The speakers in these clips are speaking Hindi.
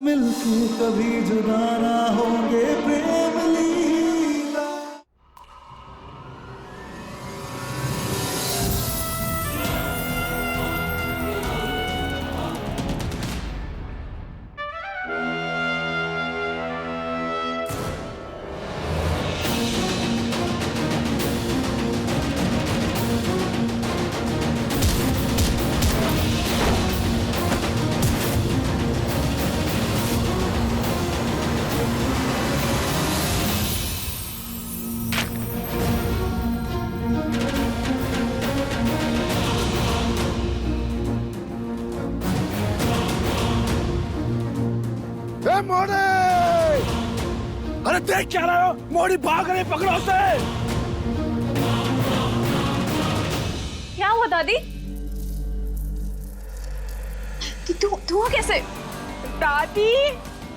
मिलके कभी जुदा ना होंगे प्रेम लीला। मोड़ी! अरे देख क्या रहे हो? मोड़ी भाग रही, पकड़ो उसे! क्या हुआ दादी? धुआं कैसे? दादी,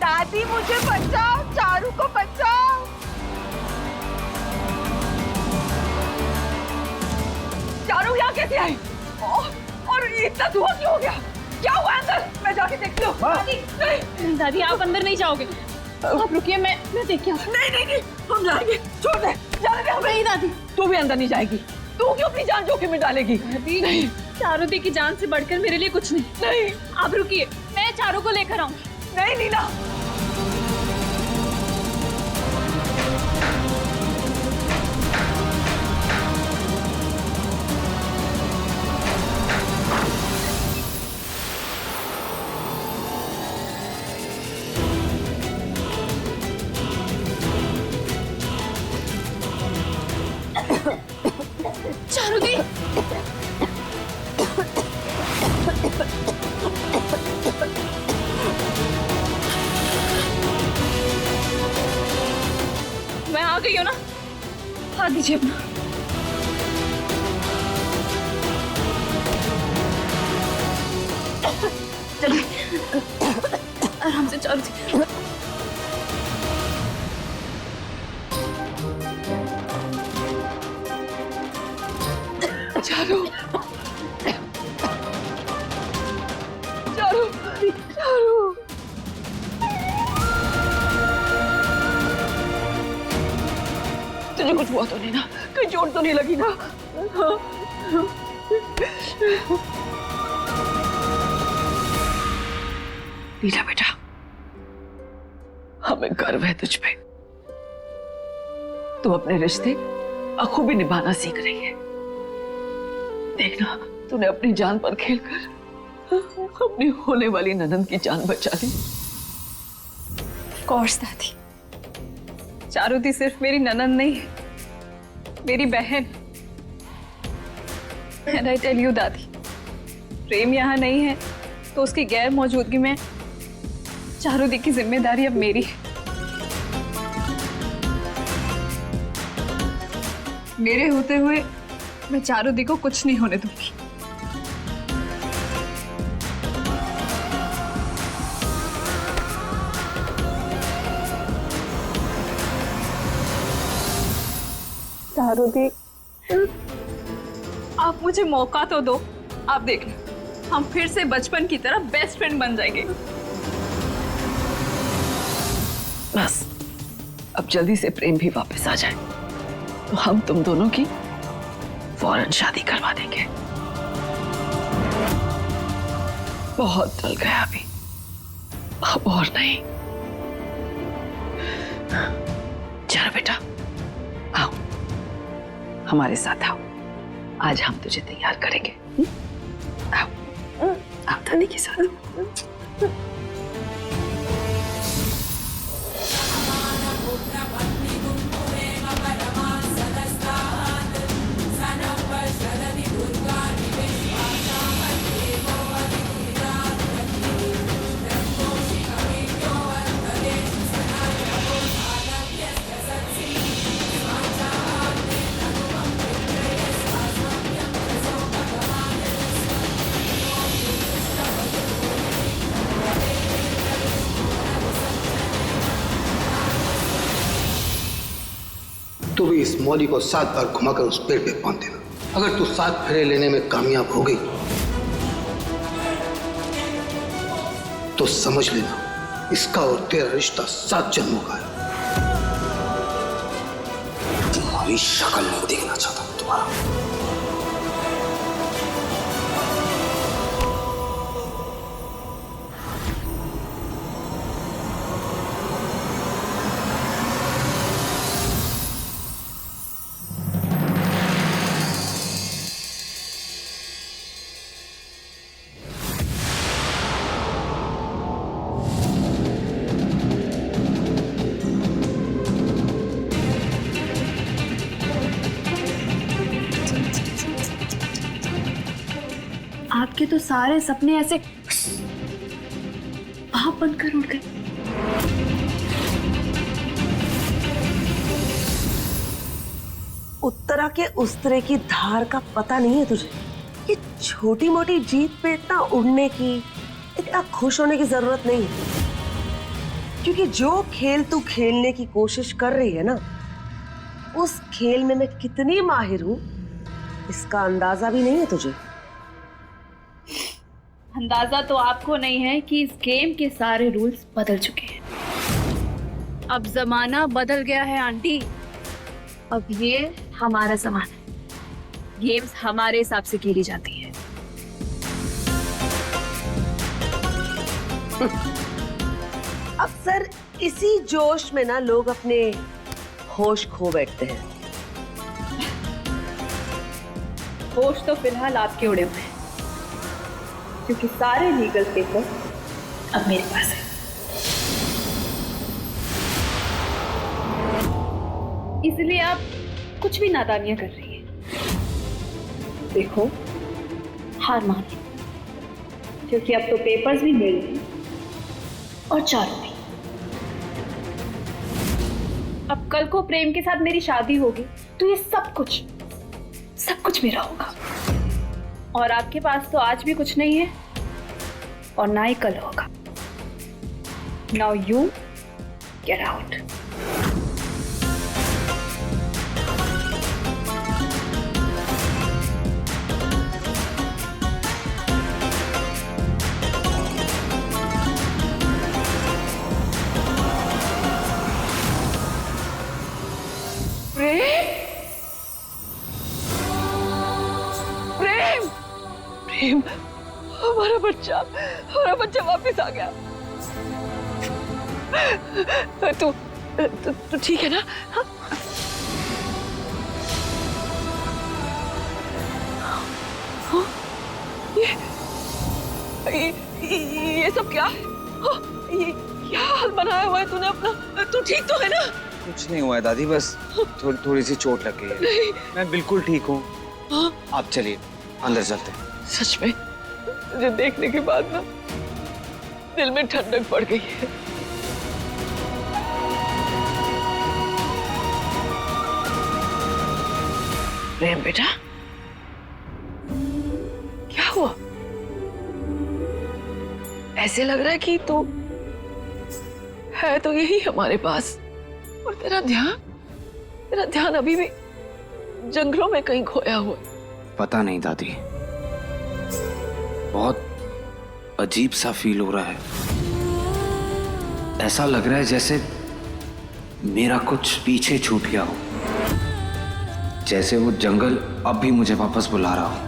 दादी मुझे बचाओ, चारू को बचाओ। चारू यहाँ कैसे आई? और इतना धुआं क्यों हो गया? क्या हुआ अंदर? मैं जाके देखती हूँ। दादी, नहीं दादी, आप अंदर नहीं जाओगे। आप रुकिए, मैं देख के आऊँ। नहीं, हम जाएंगे। छोड़ दे, जाने दे हमें। नहीं दादी, तू भी अंदर नहीं जाएगी। तू क्यों अपनी जान जोखिम में डालेगी? दादी, नहीं। चारू दी की जान से बढ़कर मेरे लिए कुछ नहीं। नहीं, आप रुकिए, मैं चारू को लेकर आऊंगी। नहीं नीना, चारू दी, मैं आ गई हूँ ना, हाथ दीजिए अपना। चलिए आराम से चारू दी। चारू, चारू, चारू, तुझे कुछ हुआ तो नहीं ना? कहीं चोट तो नहीं लगी ना? लीला बेटा, हमें गर्व है तुझ पे। तू अपने रिश्ते बखूबी निभाना सीख रही है। देखना, तूने अपनी जान पर खेलकर अपनी होने वाली ननद की जान बचा ली। कोर्स दादी, चारू दी सिर्फ मेरी ननद नहीं है, मेरी बहन। And I tell you दादी, प्रेम यहाँ नहीं है तो उसकी गैर मौजूदगी में चारू दी की जिम्मेदारी अब मेरी है। मेरे होते हुए मैं चारू दी को कुछ नहीं होने दूंगी। चारू दी, आप मुझे मौका तो दो। आप देखना, हम फिर से बचपन की तरह बेस्ट फ्रेंड बन जाएंगे। बस अब जल्दी से प्रेम भी वापस आ जाए तो हम तुम दोनों की फौरन शादी करवा देंगे। बहुत टल गया अभी, अब और नहीं। चलो बेटा, आओ हमारे साथ आओ, आज हम तुझे तैयार करेंगे। आओ आओ दादी के साथ। तू भी इस मौली को 7 बार घुमाकर उस पेड़ पे बांध देना। अगर तू 7 फेरे लेने में कामयाब हो गई तो समझ लेना इसका और तेरा रिश्ता 7 जन्मों का है। तुम्हारी शक्ल नहीं देखना चाहता हूं तुम्हारा। आपके तो सारे सपने ऐसे भाप बनकर उड़ गए। उत्तरा के उस तरह की धार का पता नहीं है तुझे? ये छोटी मोटी जीत पे इतना उड़ने की, इतना खुश होने की जरूरत नहीं है, क्योंकि जो खेल तू खेलने की कोशिश कर रही है ना, उस खेल में मैं कितनी माहिर हूं इसका अंदाजा भी नहीं है तुझे। अंदाजा तो आपको नहीं है कि इस गेम के सारे रूल्स बदल चुके हैं। अब जमाना बदल गया है आंटी। अब ये हमारा जमाना है। गेम्स हमारे हिसाब से खेली जाती है। अक्सर इसी जोश में ना लोग अपने होश खो बैठते हैं। होश तो फिलहाल आपके उड़े हुए हैं, क्योंकि सारे लीगल पेपर अब मेरे पास है। इसलिए आप कुछ भी नादानियां कर रही हैं। देखो, हार मान लो, क्योंकि अब तो पेपर्स भी मिल गए और चारों भी। अब कल को प्रेम के साथ मेरी शादी होगी तो ये सब कुछ मेरा होगा। और आपके पास तो आज भी कुछ नहीं है और ना ही कल होगा। Now you get out. Prem, हमारा बच्चा वापस आ गया। तू ठीक है ना? हाँ? हाँ? ये सब क्या है? हाँ? ये क्या हाल बनाया हुआ है तूने अपना? तू ठीक तो है ना? कुछ नहीं हुआ है दादी, बस थोड़ी सी चोट लग गई है। मैं बिल्कुल ठीक हूँ। हाँ? आप चलिए अंदर चलते हैं। सच में तुझे देखने के बाद ना दिल में ठंडक पड़ गई है। प्रेम बेटा, क्या हुआ? ऐसे लग रहा है कि तू है तो यही हमारे पास, और तेरा ध्यान अभी भी जंगलों में कहीं खोया हुआ है। पता नहीं दादी, बहुत अजीब सा फील हो रहा है। ऐसा लग रहा है जैसे मेरा कुछ पीछे छूट गया हो, जैसे वो जंगल अब भी मुझे वापस बुला रहा हो।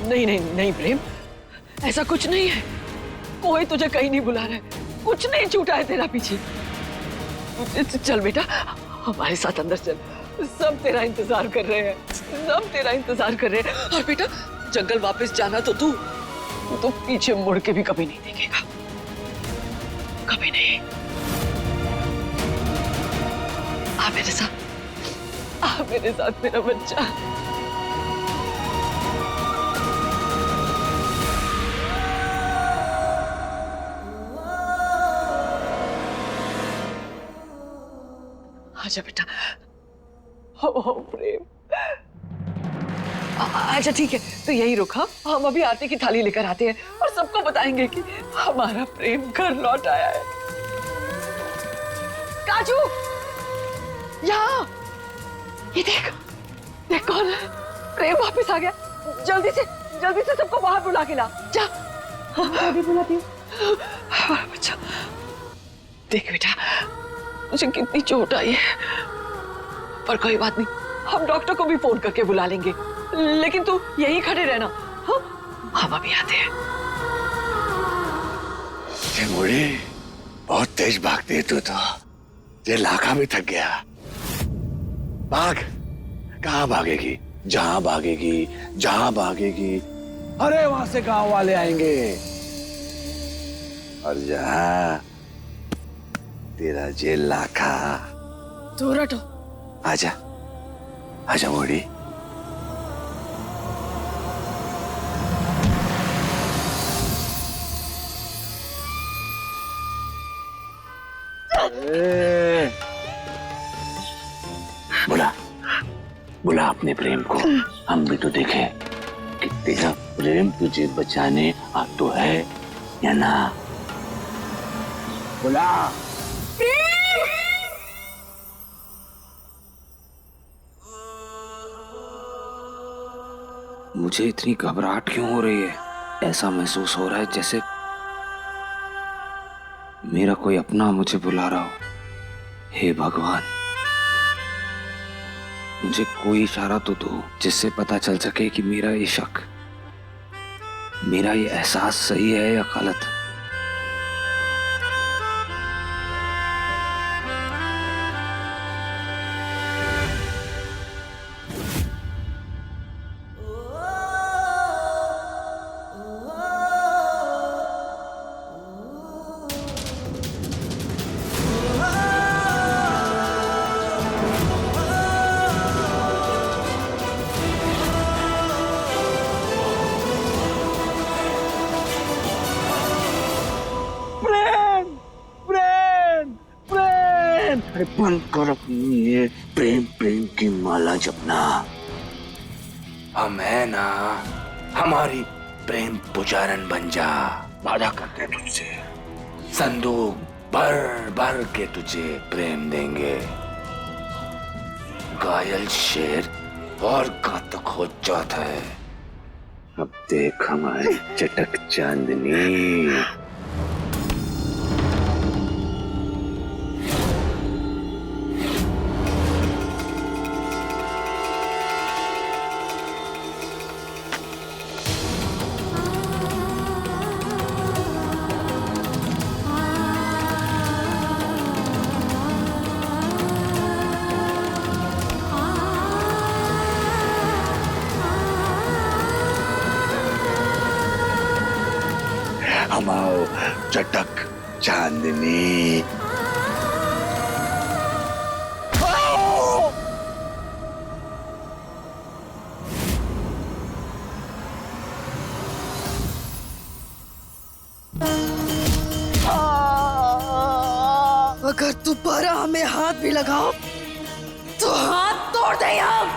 नहीं प्रेम, ऐसा कुछ नहीं है। कोई तुझे कहीं नहीं बुला रहा है, कुछ नहीं छूटा है तेरा पीछे। चल बेटा, हमारे साथ अंदर चल। सब तेरा इंतजार कर रहे हैं। और बेटा, जंगल वापस जाना तो तू तो पीछे मुड़ के भी कभी नहीं देखेगा, कभी नहीं। आ मेरे साथ मेरा बच्चा। आजा बेटा। हो प्रेम, अच्छा ठीक है, तो यही रुका। हम अभी आरती की थाली लेकर आते हैं और सबको बताएंगे कि हमारा प्रेम घर लौट आया है। काजू, यहाँ ये देख कौन है। प्रेम वापस आ गया। जल्दी से जल्दी से सबको बाहर बुला के ला। जा। अभी बुलाती हूँ। हाँ, बच्चा देख बेटा, मुझे कितनी चोट आई है, पर कोई बात नहीं, हम डॉक्टर को भी फोन करके बुला लेंगे। लेकिन तू यहीं खड़े रहना। हाँ, हम अभी आते हैं। मुड़ी बहुत तेज भागती है तू तो, ये लाखा भी थक गया। भाग। कहाँ भागेगी? जहां भागेगी, जहां भागेगी, अरे वहां से गांव वाले आएंगे। और जहां तेरा जेल लाखा। दूर हटो। आजा, आजा मोड़ी। बुला, बुला अपने प्रेम को, हम भी तो देखें कि तेरा प्रेम तुझे बचाने आ तो है या ना। बुला। मुझे इतनी घबराहट क्यों हो रही है? ऐसा महसूस हो रहा है जैसे मेरा कोई अपना मुझे बुला रहा हो। हे भगवान, मुझे कोई इशारा तो दो जिससे पता चल सके कि मेरा ये शक, मेरा ये एहसास सही है या गलत। अरे बंद कर अपनी ये प्रेम प्रेम की माला जपना। हम है ना, हमारी प्रेम पुजारन बन जा। वादा करते हैं तुझसे, संदूक भर भर के तुझे प्रेम देंगे। घायल शेर और घातक हो जाता है। अब देख हमारी चटक चांदनी। हम आओ चटक चांदनी। अगर दोबारा हमें हाथ भी लगाओ तो हाथ तोड़ दें हम।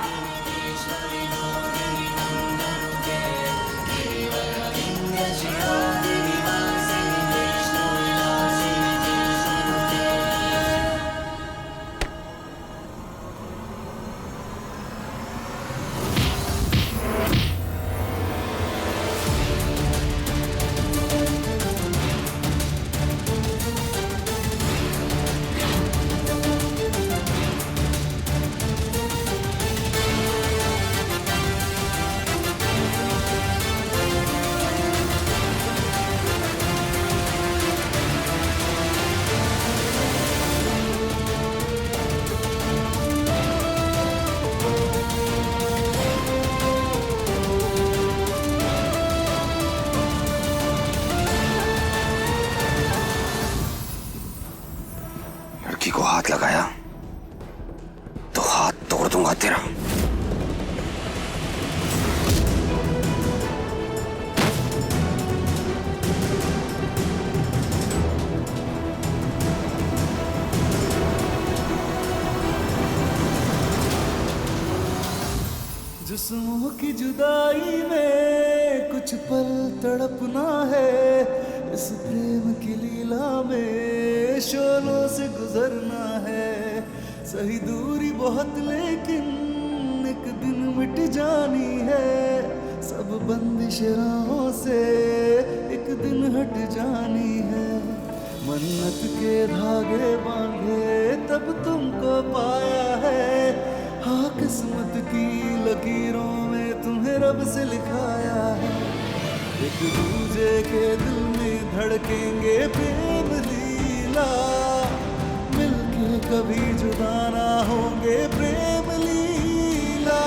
लड़की को हाथ लगाया तो हाथ तोड़ दूंगा तेरा। जिस्मों की जुदाई में कुछ पल तड़पना है, इस प्रेम की लीला में शोलों से गुजरना है। सही दूरी बहुत लेकिन एक दिन मिट जानी है। अब बंदिश राहों से एक दिन हट जानी है। मन्नत के धागे बांधे तब तुमको पाया है। हाँ किस्मत की लकीरों में तुम्हें रब से लिखाया है। एक दूजे के दिल में धड़केंगे प्रेम लीला, मिलके कभी जुदा ना होंगे प्रेम लीला।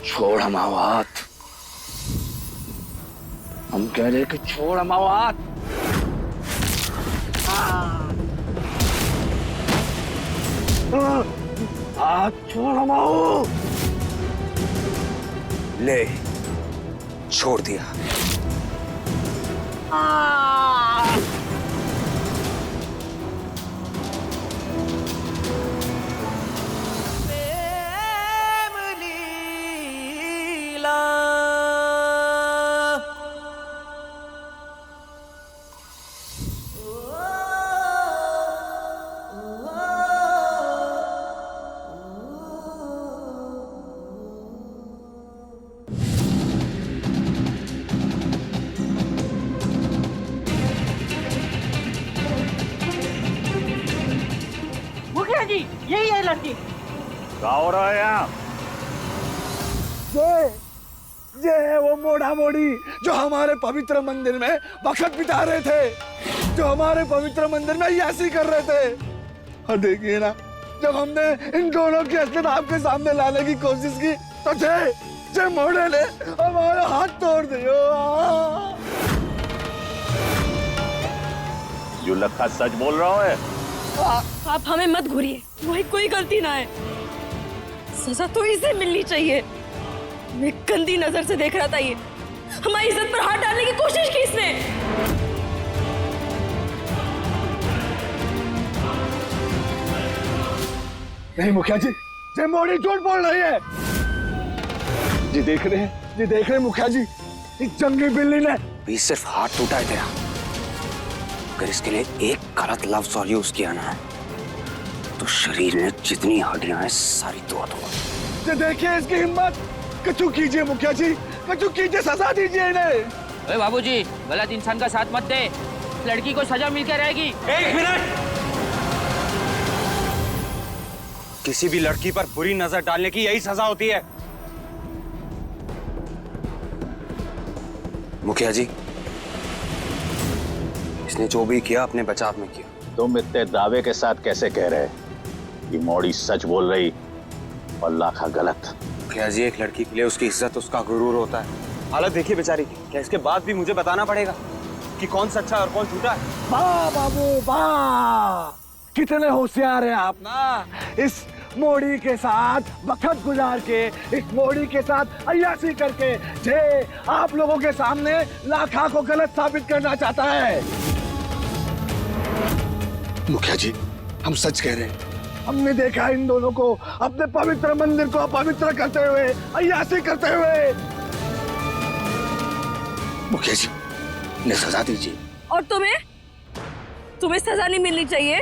छोड़ हमावात, हम कह रहे कि छोड़ हमावात। हाथ छोड़ हमाओ। ले, छोड़ दिया। मुखिया जी, यही है लड़की। क्या हो रहा है यहाँ? ये है वो मोड़ा मोड़ी जो हमारे पवित्र मंदिर में वक्त बिता रहे थे, जो हमारे पवित्र मंदिर में यासी कर रहे थे। और देखिए ना, जब हमने इन दोनों की असलियत आपके सामने लाने की कोशिश की तो जे मोड़े ने हमारा हाथ तोड़ दियो। यू लखा सच बोल रहा है? आप हमें मत घूरिए, वही कोई गलती ना है। सजा तो इसे मिलनी चाहिए। मैं गंदी नजर से देख रहा था ये, हमारी इज्जत पर हाथ डालने की कोशिश की इसने। नहीं मुखिया जी, ये मोड़ी झूठ बोल रही है। जी देख रहे मुखिया जी, इस जंगली बिल्ली ने भी सिर्फ हाथ टूटा है तेरा। अगर इसके लिए एक गलत लफ्ज और यूज किया ना, तो शरीर में जितनी हड्डियां हैं सारी धो दो। ये देखिए इसकी हिम्मत। कचू कीजिए मुखिया जी, कचू कीजिए, सजा दीजिए इन्हें। अरे बाबूजी, गलत इंसान का साथ मत दे, लड़की को सजा मिलकर रहेगी। एक मिनट। किसी भी लड़की पर बुरी नजर डालने की यही सजा होती है। मुखिया जी, इसने जो भी किया अपने बचाव में किया। तुम इतने दावे के साथ कैसे कह रहे कि मोड़ी सच बोल रही और लाखा गलत? मुखिया जी, एक लड़की के लिए उसकी इज्जत, उसका गुरूर होता है। हालत देखिए बेचारी की। क्या इसके बाद भी मुझे बताना पड़ेगा कि कौन सच्चा और कौन झूठा है? वाह बाबू वाह, कितने होशियार हैं आप ना। इस मोड़ी के साथ वक्त गुजार के, इस मोड़ी के साथ अय्यासी करके जे आप लोगों के सामने लाखा को गलत साबित करना चाहता है। मुखिया जी, हम सच कह रहे हैं। हमने देखा इन दोनों को अपने पवित्र मंदिर को अपवित्र करते हुए, अय्यासी करते हुए। मुखिया जी, इन्हें सजा दीजिए। और तुम्हें सजा नहीं मिलनी चाहिए।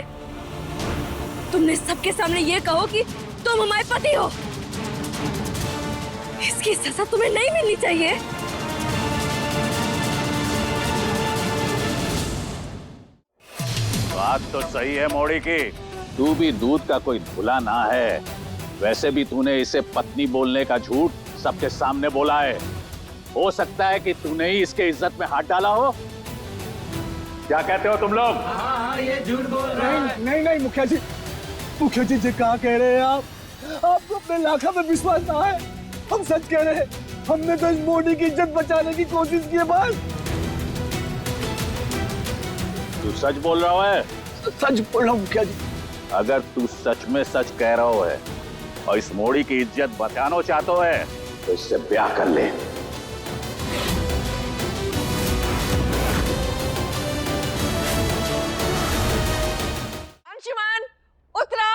तुमने सबके सामने ये कहो कि तुम हमारे पति हो। इसकी सजा तुम्हें नहीं मिलनी चाहिए। बात तो सही है मोड़ी की, तू भी दूध का कोई धुला ना है। वैसे भी तूने इसे पत्नी बोलने का झूठ सबके सामने बोला है। हो सकता है कि तूने ही इसके इज्जत में हाथ डाला हो। क्या कहते हो तुम लोग? ये झूठ बोल रहे हैं। नहीं मुखिया जी, जी कहाँ कह रहे हैं आप? आपको अपने लाखा में विश्वास ना है। हम सच कह रहे हैं। हमने तो इस मोड़ी की इज्जत बचाने की कोशिश की है बस। तू सच बोल रहा है? सच बोल रहा हूँ मुखिया जी। अगर तू सच में सच कह रहा है और इस मोड़ी की इज्जत बचाना चाहता है तो इससे ब्याह कर ले। अंशुमान, उत्तरा,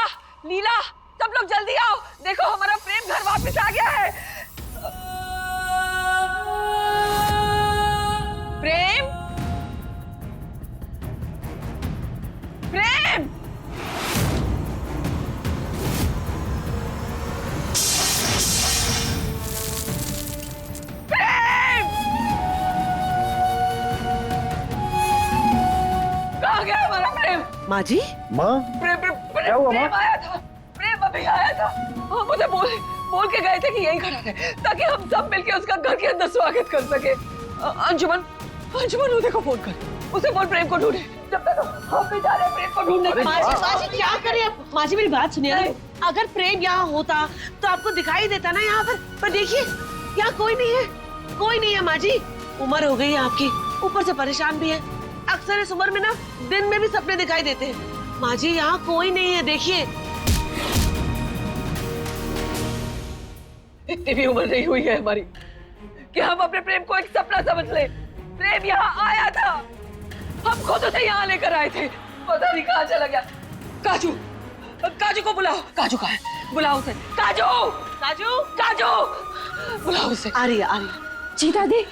माँ जी? माँ क्या हुआ माँ? आया था, प्रेम अभी आया था। मुझे बोल के गए थे कि यहीं खड़ा रहे ताकि हम सब मिलके उसका घर के अंदर स्वागत कर सके। अंजुमन वो देखो फोन कर, उसे बोल प्रेम को ढूंढे। जब तक हम भी जा रहे हैं प्रेम को ढूंढने। माँ जी क्या करें अब? माँ जी मेरी बात सुनिए ना, अगर प्रेम यहाँ होता तो आपको दिखाई देता ना यहाँ पर देखिए यहाँ कोई नहीं है माँ जी। उम्र हो गई है आपकी, ऊपर से परेशान भी है। अक्सर इस उम्र में ना दिन में भी सपने दिखाई देते हैं। माँ जी यहाँ कोई नहीं है, देखिए। इतनी भी उम्र नहीं हुई है हमारी कि हम अपने प्रेम को एक सपना समझ ले। प्रेम यहाँ आया था, हम खुद उसे यहाँ लेकर आए थे, पता नहीं कहाँ चला गया। काजू को बुलाओ। काजू कहाँ है? बुलाओ उसे। काजू बुलाओ उसे। आ रही है। जी दादी।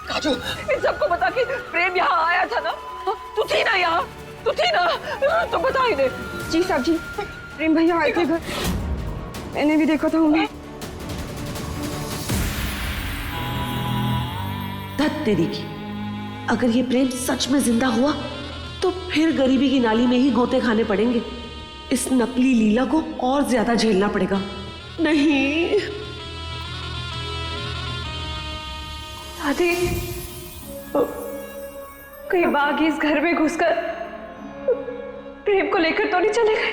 काजू इन सबको बता कि प्रेम यहाँ आया था ना? तू थी ना यहाँ? तो बता ही दे। जी साहब जी, प्रेम भैया आए थे घर, मैंने भी देखा था उन्हें। धत तेरी की, अगर ये प्रेम सच में जिंदा हुआ तो फिर गरीबी की नाली में ही गोते खाने पड़ेंगे। इस नकली लीला को और ज्यादा झेलना पड़ेगा। नहीं दादी, कहीं बागी इस घर में घुसकर प्रेम को लेकर तो नहीं चले गए?